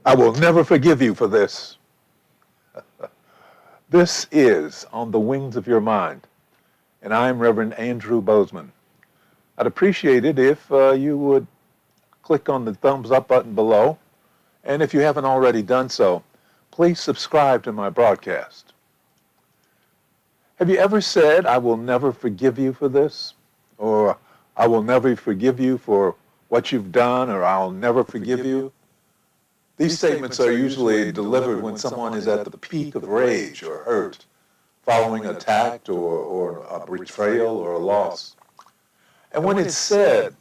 I will never forgive you for this. This is On the Wings of Your Mind, and I'm Reverend Andrew Bozeman. I'd appreciate it if you would click on the thumbs up button below, and if you haven't already done so, please subscribe to my broadcast. Have you ever said, I will never forgive you for this? Or I will never forgive you for what you've done, or I'll never forgive you? These statements are usually delivered when someone is at the peak of rage or hurt, following an attack or a betrayal or a loss. And when it's said,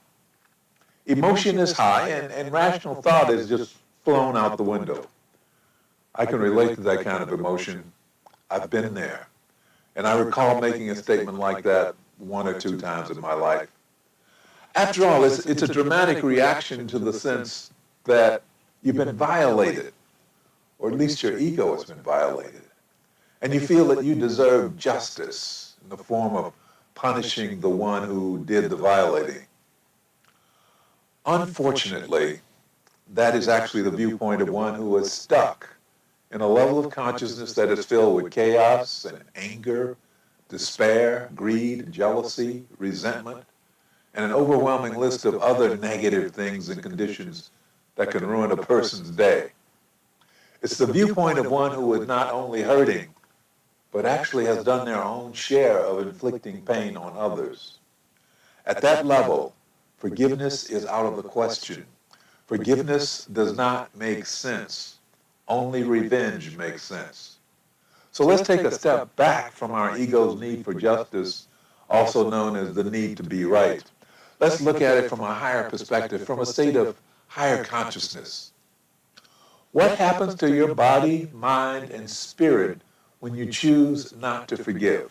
emotion is high and rational thought is just flown out the window. I can relate to that kind of emotion. I've been there. And I recall making a statement like that one or two times in my life. After all, it's a dramatic reaction to the sense that you've been violated, or at least your ego has been violated. And you feel that you deserve justice in the form of punishing the one who did the violating. Unfortunately, that is actually the viewpoint of one who is stuck in a level of consciousness that is filled with chaos and anger, despair, greed, jealousy, resentment, and an overwhelming list of other negative things and conditions that can ruin a person's day. It's the viewpoint of one who is not only hurting, but actually has done their own share of inflicting pain on others. At that level, forgiveness is out of the question. Forgiveness does not make sense. Only revenge makes sense. So let's take a step back from our ego's need for justice, also known as the need to be right. Let's look at it from a higher perspective, from a state of higher consciousness. What happens to your body, mind, and spirit when you choose not to forgive?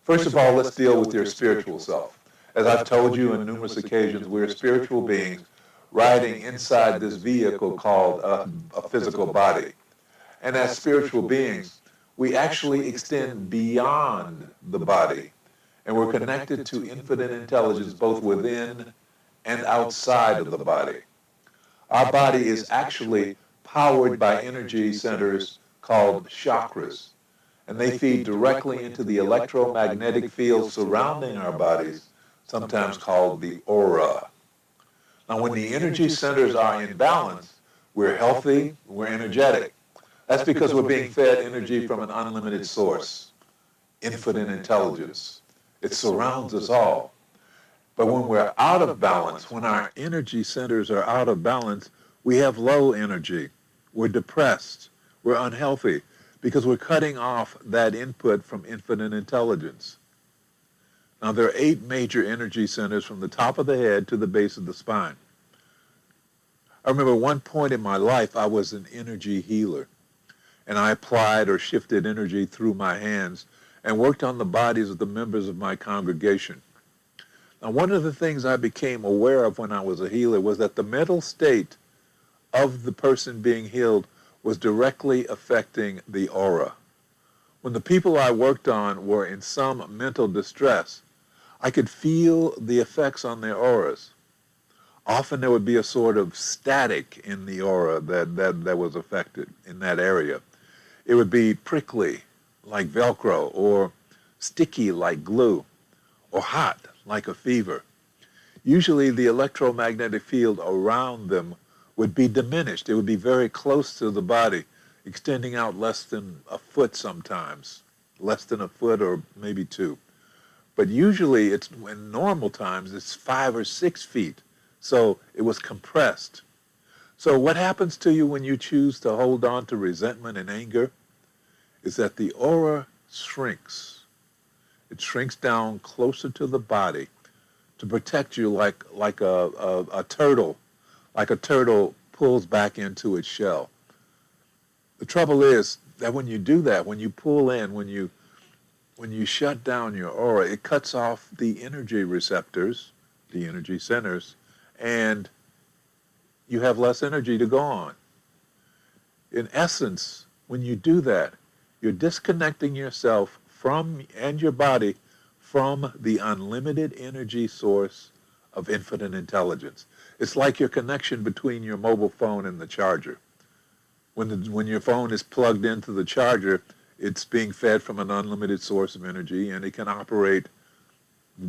First of all, let's deal with your spiritual self. As I've told you on numerous occasions, we're spiritual beings riding inside this vehicle called a physical body. And as spiritual beings, we actually extend beyond the body, and we're connected to infinite intelligence both within and outside of the body. Our body is actually powered by energy centers called chakras, and they feed directly into the electromagnetic field surrounding our bodies, sometimes called the aura. Now, when the energy centers are in balance, we're healthy, we're energetic. That's because we're being fed energy from an unlimited source, infinite intelligence. It surrounds us all. But when we're out of balance, when our energy centers are out of balance, we have low energy. We're depressed. We're unhealthy because we're cutting off that input from infinite intelligence. Now, there are 8 major energy centers from the top of the head to the base of the spine. I remember one point in my life, I was an energy healer, and I applied or shifted energy through my hands and worked on the bodies of the members of my congregation. Now, one of the things I became aware of when I was a healer was that the mental state of the person being healed was directly affecting the aura. When the people I worked on were in some mental distress, I could feel the effects on their auras. Often there would be a sort of static in the aura that was affected in that area. It would be prickly, like Velcro, or sticky, like glue, or hot, like a fever. Usually the electromagnetic field around them would be diminished. It would be very close to the body, extending out less than a foot sometimes, less than a foot or maybe 2. But usually in normal times, it's 5 or 6 feet. So it was compressed. So what happens to you when you choose to hold on to resentment and anger is that the aura shrinks. It shrinks down closer to the body to protect you like a turtle, like a turtle pulls back into its shell. The trouble is that when you do that, when you pull in, when you shut down your aura, it cuts off the energy receptors, the energy centers, and you have less energy to go on. In essence, when you do that, you're disconnecting yourself from, and your body, from the unlimited energy source of infinite intelligence. It's like your connection between your mobile phone and the charger. When your phone is plugged into the charger, it's being fed from an unlimited source of energy, and it can operate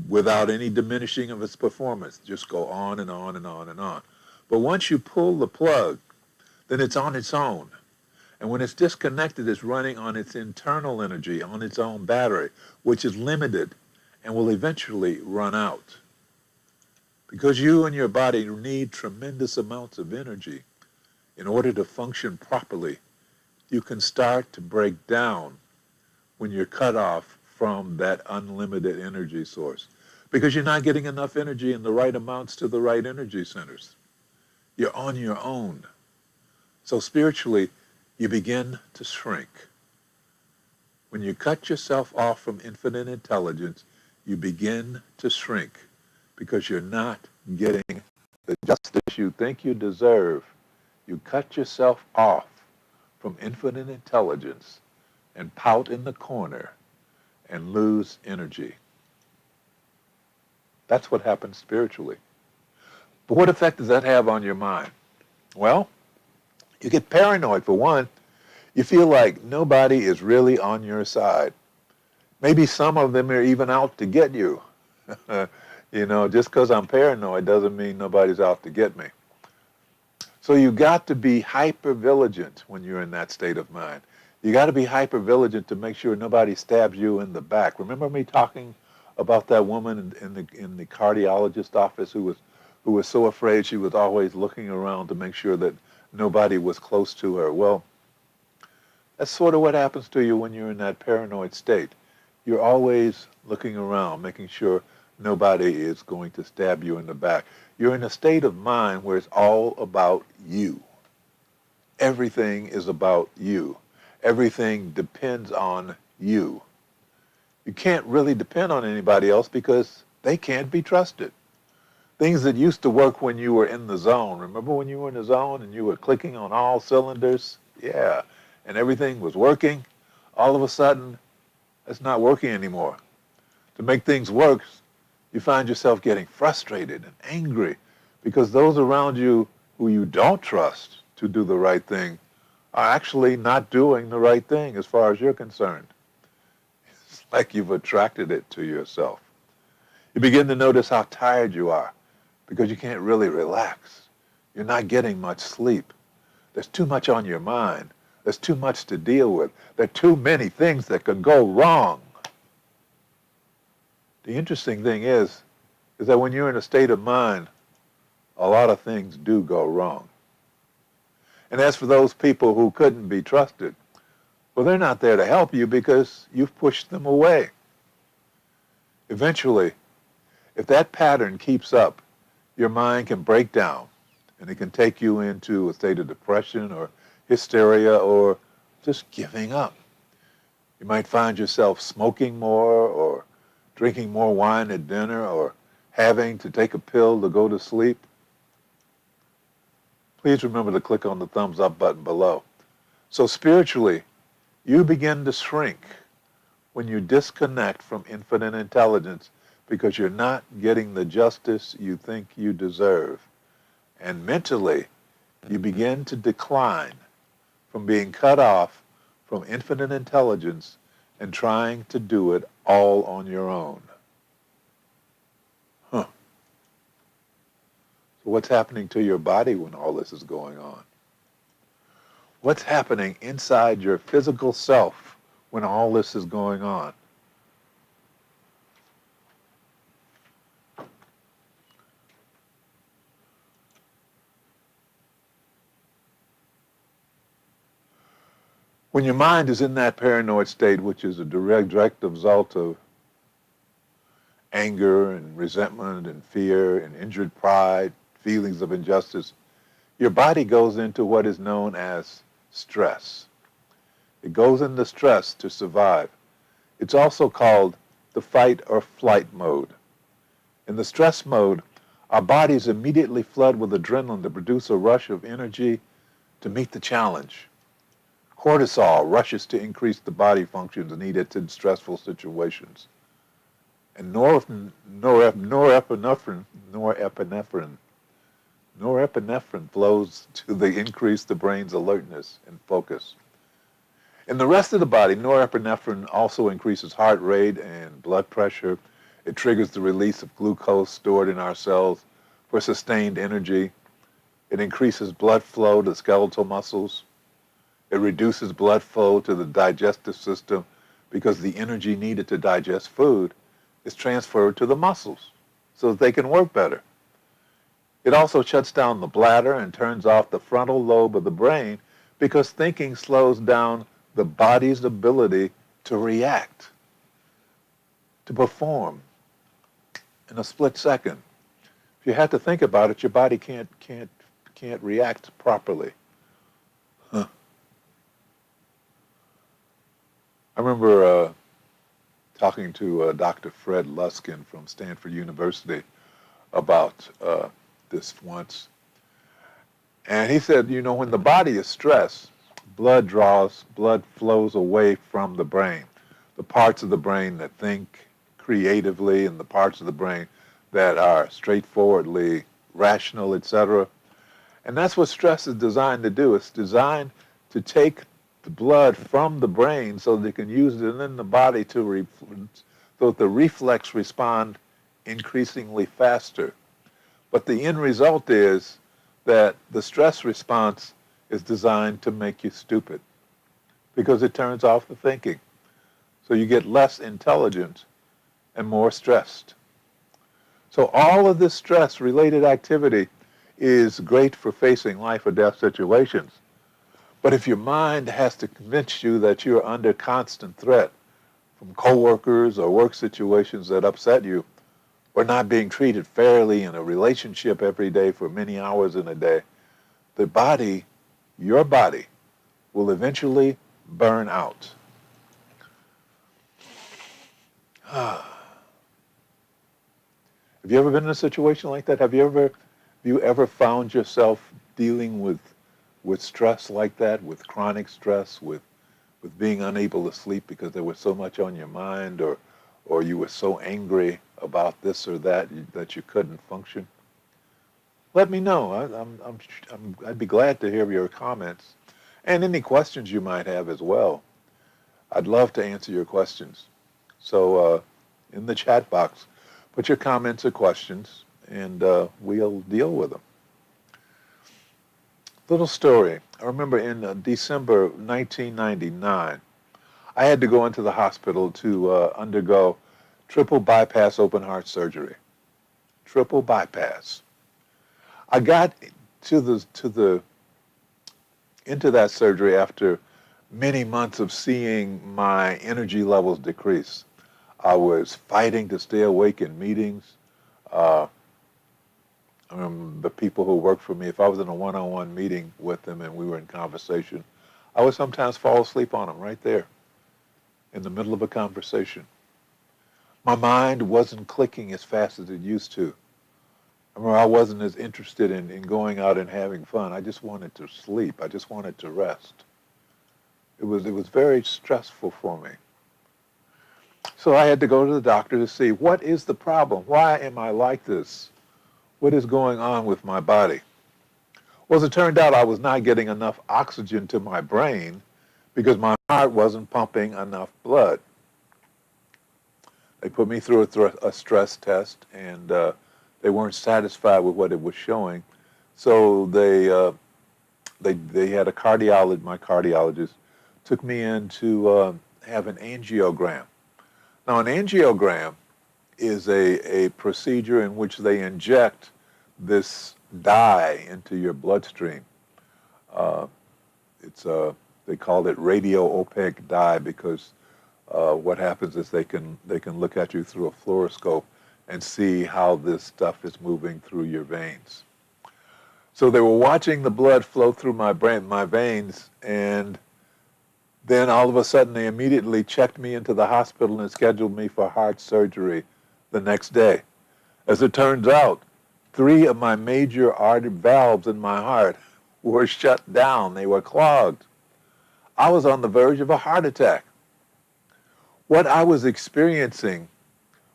without any diminishing of its performance. Just go on and on and on and on. But once you pull the plug, then it's on its own. And when it's disconnected, it's running on its internal energy, on its own battery, which is limited and will eventually run out. Because you and your body need tremendous amounts of energy in order to function properly, you can start to break down when you're cut off from that unlimited energy source. Because you're not getting enough energy in the right amounts to the right energy centers. You're on your own. So spiritually, you begin to shrink. When you cut yourself off from infinite intelligence, you begin to shrink because you're not getting the justice you think you deserve. You cut yourself off from infinite intelligence and pout in the corner and lose energy. That's what happens spiritually. But what effect does that have on your mind? Well, you get paranoid for one. You feel like nobody is really on your side. Maybe some of them are even out to get you. Just because I'm paranoid doesn't mean nobody's out to get me. So you got to be hyper vigilant when you're in that state of mind. You got to be hyper vigilant to make sure nobody stabs you in the back. Remember me talking about that woman in the cardiologist office who was so afraid she was always looking around to make sure that nobody was close to her? Well, that's sort of what happens to you when you're in that paranoid state. You're always looking around, making sure nobody is going to stab you in the back. You're in a state of mind where it's all about you. Everything is about you. Everything depends on you. You can't really depend on anybody else because they can't be trusted. Things that used to work when you were in the zone. Remember when you were in the zone and you were clicking on all cylinders? Yeah. And everything was working. All of a sudden, it's not working anymore. To make things work, you find yourself getting frustrated and angry because those around you who you don't trust to do the right thing are actually not doing the right thing as far as you're concerned. It's like you've attracted it to yourself. You begin to notice how tired you are because you can't really relax. You're not getting much sleep. There's too much on your mind. There's too much to deal with. There are too many things that could go wrong. The interesting thing is that when you're in a state of mind, a lot of things do go wrong. And as for those people who couldn't be trusted, well, they're not there to help you because you've pushed them away. Eventually, if that pattern keeps up, your mind can break down and it can take you into a state of depression or hysteria or just giving up. You might find yourself smoking more or drinking more wine at dinner or having to take a pill to go to sleep. Please remember to click on the thumbs up button below. So spiritually, you begin to shrink when you disconnect from infinite intelligence because you're not getting the justice you think you deserve. And mentally, you begin to decline from being cut off from infinite intelligence and trying to do it all on your own. So what's happening to your body when all this is going on? What's happening inside your physical self when all this is going on? When your mind is in that paranoid state, which is a direct result of anger and resentment and fear and injured pride, feelings of injustice, your body goes into what is known as stress. It goes into stress to survive. It's also called the fight or flight mode. In the stress mode, our bodies immediately flood with adrenaline to produce a rush of energy to meet the challenge. Cortisol rushes to increase the body functions needed in stressful situations. And norepinephrine Norepinephrine flows to increase the brain's alertness and focus. In the rest of the body, norepinephrine also increases heart rate and blood pressure. It triggers the release of glucose stored in our cells for sustained energy. It increases blood flow to skeletal muscles. It reduces blood flow to the digestive system because the energy needed to digest food is transferred to the muscles so that they can work better. It also shuts down the bladder and turns off the frontal lobe of the brain because thinking slows down the body's ability to react, to perform in a split second. If you have to think about it, your body can't react properly. Huh. I remember talking to Dr. Fred Luskin from Stanford University about this once. And he said, you know, when the body is stressed, blood flows away from the brain. The parts of the brain that think creatively and the parts of the brain that are straightforwardly rational, etc. And that's what stress is designed to do. It's designed to take the blood from the brain so they can use it in the body so that the reflex respond increasingly faster. But the end result is that the stress response is designed to make you stupid because it turns off the thinking. So you get less intelligent and more stressed. So all of this stress-related activity is great for facing life or death situations. But if your mind has to convince you that you're under constant threat from coworkers or work situations that upset you, or not being treated fairly in a relationship every day for many hours in a day, the body, your body, will eventually burn out. Have you ever been in a situation like that? Have you ever found yourself dealing with stress like that, with chronic stress, with being unable to sleep because there was so much on your mind, or you were so angry about this or that that you couldn't function? Let me know. I'd be glad to hear your comments and any questions you might have as well. I'd love to answer your questions. So in the chat box, put your comments or questions, and we'll deal with them. Little story. I remember in December 1999, I had to go into the hospital to undergo triple bypass open heart surgery. Triple bypass. I got into that surgery after many months of seeing my energy levels decrease. I was fighting to stay awake in meetings. The people who worked for me, if I was in a one-on-one meeting with them and we were in conversation, I would sometimes fall asleep on them right there in the middle of a conversation. My mind wasn't clicking as fast as it used to. I wasn't as interested in going out and having fun. I just wanted to sleep. I just wanted to rest. It was very stressful for me. So I had to go to the doctor to see, what is the problem? Why am I like this? What is going on with my body? Well, as it turned out, I was not getting enough oxygen to my brain because my heart wasn't pumping enough blood. They put me through a stress test, and they weren't satisfied with what it was showing. So they had my cardiologist took me in to have an angiogram. Now, an angiogram is a procedure in which they inject this dye into your bloodstream. They call it radio-opaque dye because what happens is they can look at you through a fluoroscope and see how this stuff is moving through your veins. So they were watching the blood flow through my veins, and then all of a sudden they immediately checked me into the hospital and scheduled me for heart surgery the next day. As it turns out, 3 of my major artery valves in my heart were shut down. They were clogged. I was on the verge of a heart attack. What I was experiencing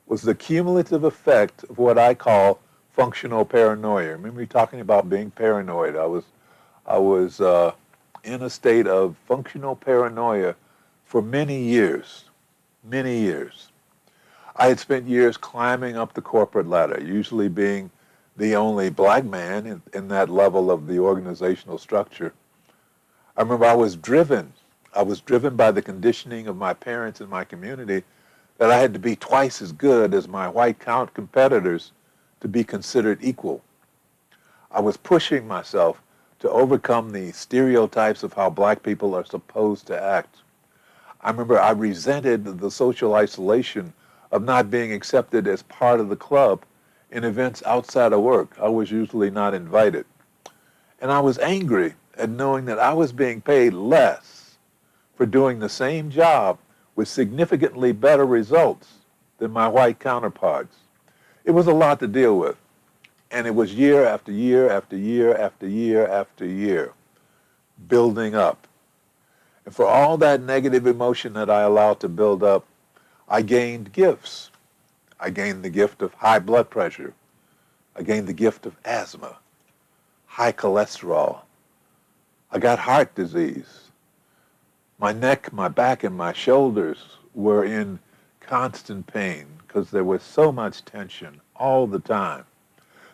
was the cumulative effect of what I call functional paranoia. Remember me talking about being paranoid. I was in a state of functional paranoia for many years, many years. I had spent years climbing up the corporate ladder, usually being the only black man in that level of the organizational structure. I remember I was driven. I was driven by the conditioning of my parents and my community that I had to be twice as good as my white count competitors to be considered equal. I was pushing myself to overcome the stereotypes of how black people are supposed to act. I remember I resented the social isolation of not being accepted as part of the club in events outside of work. I was usually not invited. And I was angry at knowing that I was being paid less for doing the same job with significantly better results than my white counterparts. It was a lot to deal with. And it was year after year after year after year after year building up. And for all that negative emotion that I allowed to build up, I gained gifts. I gained the gift of high blood pressure. I gained the gift of asthma, high cholesterol. I got heart disease. My neck, my back, and my shoulders were in constant pain because there was so much tension all the time.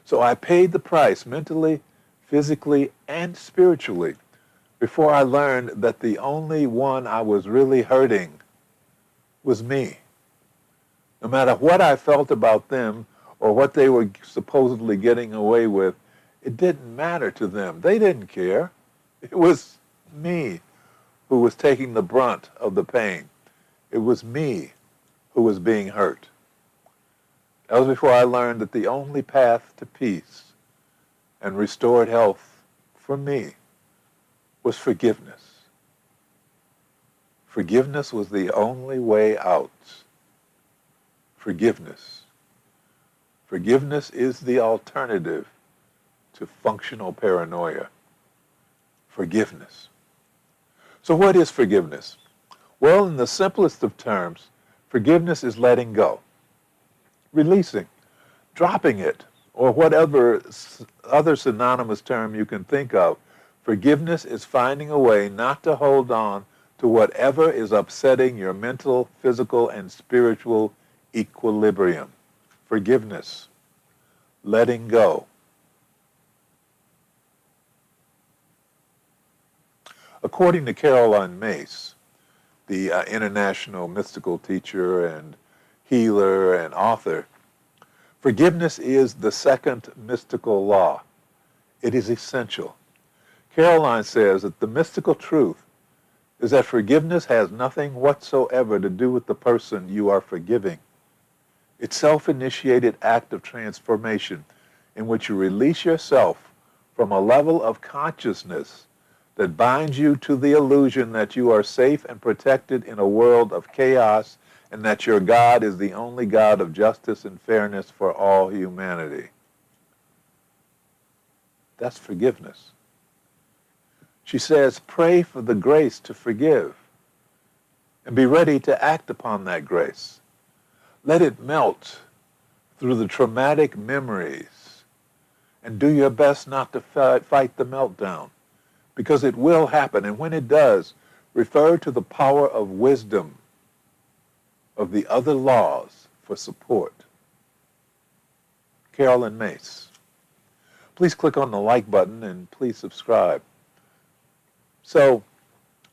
So I paid the price mentally, physically, and spiritually before I learned that the only one I was really hurting was me. No matter what I felt about them or what they were supposedly getting away with, it didn't matter to them. They didn't care. It was me who was taking the brunt of the pain. It was me who was being hurt. That was before I learned that the only path to peace and restored health for me was forgiveness. Forgiveness was the only way out. Forgiveness. Forgiveness is the alternative to functional paranoia. Forgiveness. So what is forgiveness? Well, in the simplest of terms, forgiveness is letting go, releasing, dropping it, or whatever other synonymous term you can think of. Forgiveness is finding a way not to hold on to whatever is upsetting your mental, physical, and spiritual equilibrium. Forgiveness. Letting go. According to Caroline Myss, the international mystical teacher and healer and author, forgiveness is the second mystical law. It is essential. Caroline says that the mystical truth is that forgiveness has nothing whatsoever to do with the person you are forgiving. It's self-initiated act of transformation in which you release yourself from a level of consciousness that binds you to the illusion that you are safe and protected in a world of chaos and that your God is the only God of justice and fairness for all humanity. That's forgiveness. She says, pray for the grace to forgive and be ready to act upon that grace. Let it melt through the traumatic memories and do your best not to fight the meltdown, because it will happen. And when it does, refer to the power of wisdom, of the other laws for support. Caroline Myss. Please click on the like button and please subscribe. So,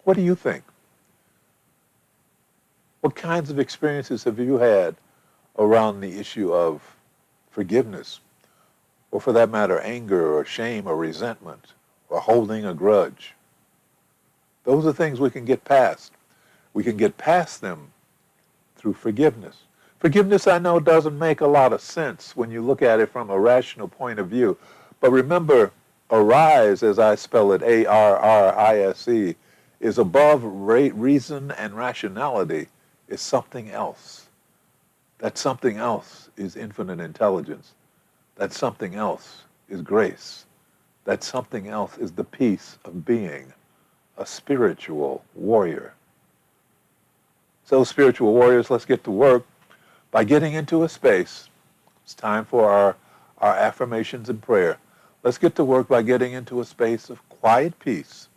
what do you think? What kinds of experiences have you had around the issue of forgiveness, or for that matter, anger or shame or resentment or holding a grudge? Those are things we can get past. We can get past them through forgiveness. Forgiveness, I know, doesn't make a lot of sense when you look at it from a rational point of view. But remember, arise, as I spell it, A-R-R-I-S-E, is above reason and rationality, is something else. That something else is infinite intelligence. That something else is grace. That something else is the peace of being a spiritual warrior. So, spiritual warriors, let's get to work by getting into a space. It's time for our affirmations and prayer, let's get to work by getting into a space of quiet peace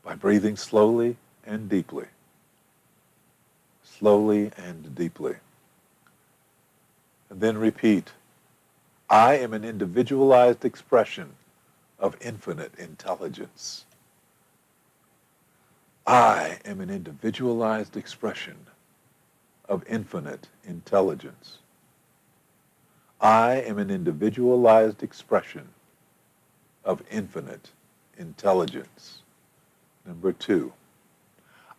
by breathing slowly and deeply. Slowly and deeply. And then repeat, I am an individualized expression of infinite intelligence. I am an individualized expression of infinite intelligence. I am an individualized expression of infinite intelligence. Number 2,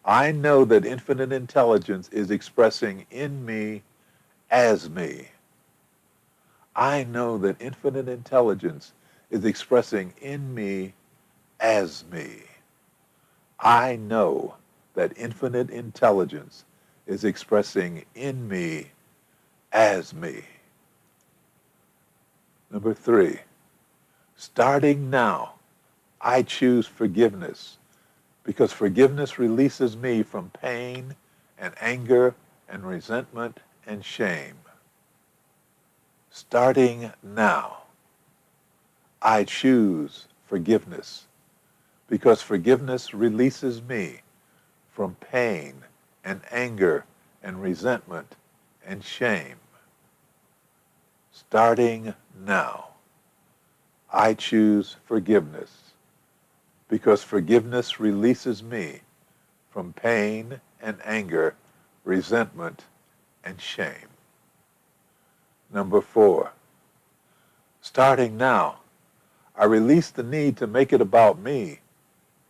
I know that infinite intelligence is expressing in me as me. I know that infinite intelligence is expressing in me as me. I know that infinite intelligence is expressing in me as me. Number 3, starting now, I choose forgiveness because forgiveness releases me from pain and anger and resentment and shame. Starting now, I choose forgiveness because forgiveness releases me from pain and anger and resentment and shame. Starting now, I choose forgiveness because forgiveness releases me from pain and anger, resentment, and shame. Number 4, starting now, I release the need to make it about me,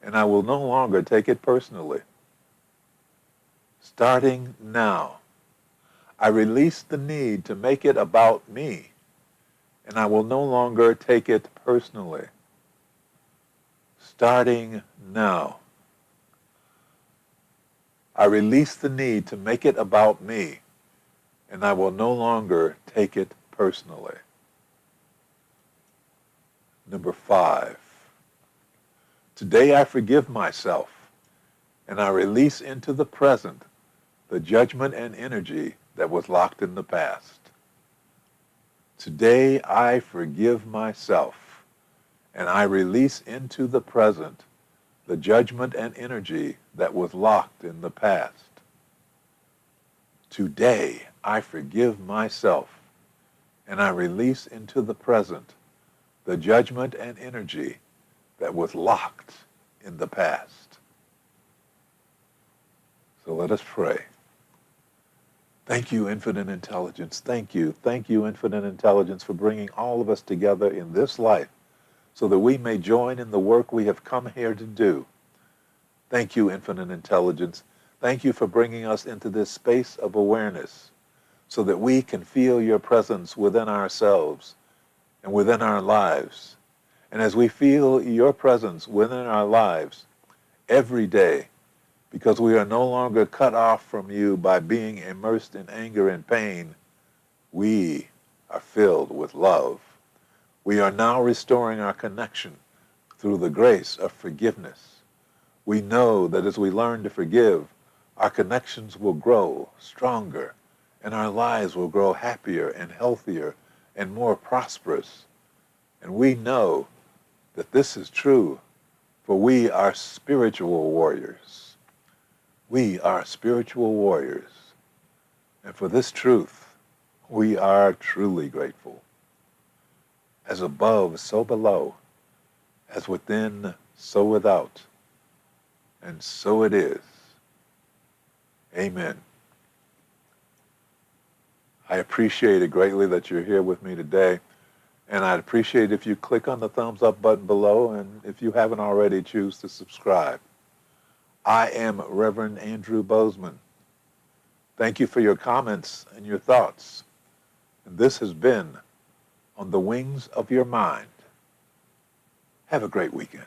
and I will no longer take it personally. Starting now, I release the need to make it about me, and I will no longer take it personally. Starting now, I release the need to make it about me, and I will no longer take it personally. Number 5, today I forgive myself, and I release into the present the judgment and energy that was locked in the past. Today I forgive myself, and I release into the present the judgment and energy that was locked in the past. Today I forgive myself, and I release into the present the judgment and energy that was locked in the past. So let us pray. Thank you, Infinite Intelligence. Thank you, Infinite Intelligence, for bringing all of us together in this life so that we may join in the work we have come here to do. Thank you, Infinite Intelligence. Thank you for bringing us into this space of awareness so that we can feel your presence within ourselves and within our lives. And as we feel your presence within our lives every day, because we are no longer cut off from you by being immersed in anger and pain, we are filled with love. We are now restoring our connection through the grace of forgiveness. We know that as we learn to forgive, our connections will grow stronger, and our lives will grow happier and healthier and more prosperous. And we know that this is true, for we are spiritual warriors. We are spiritual warriors. And for this truth, we are truly grateful. As above, so below. As within, so without. And so it is. Amen. I appreciate it greatly that you're here with me today. And I'd appreciate if you click on the thumbs up button below, and if you haven't already, choose to subscribe. I am Rev Andrew Bozeman. Thank you for your comments and your thoughts. And this has been On the Wings of Your Mind. Have a great weekend.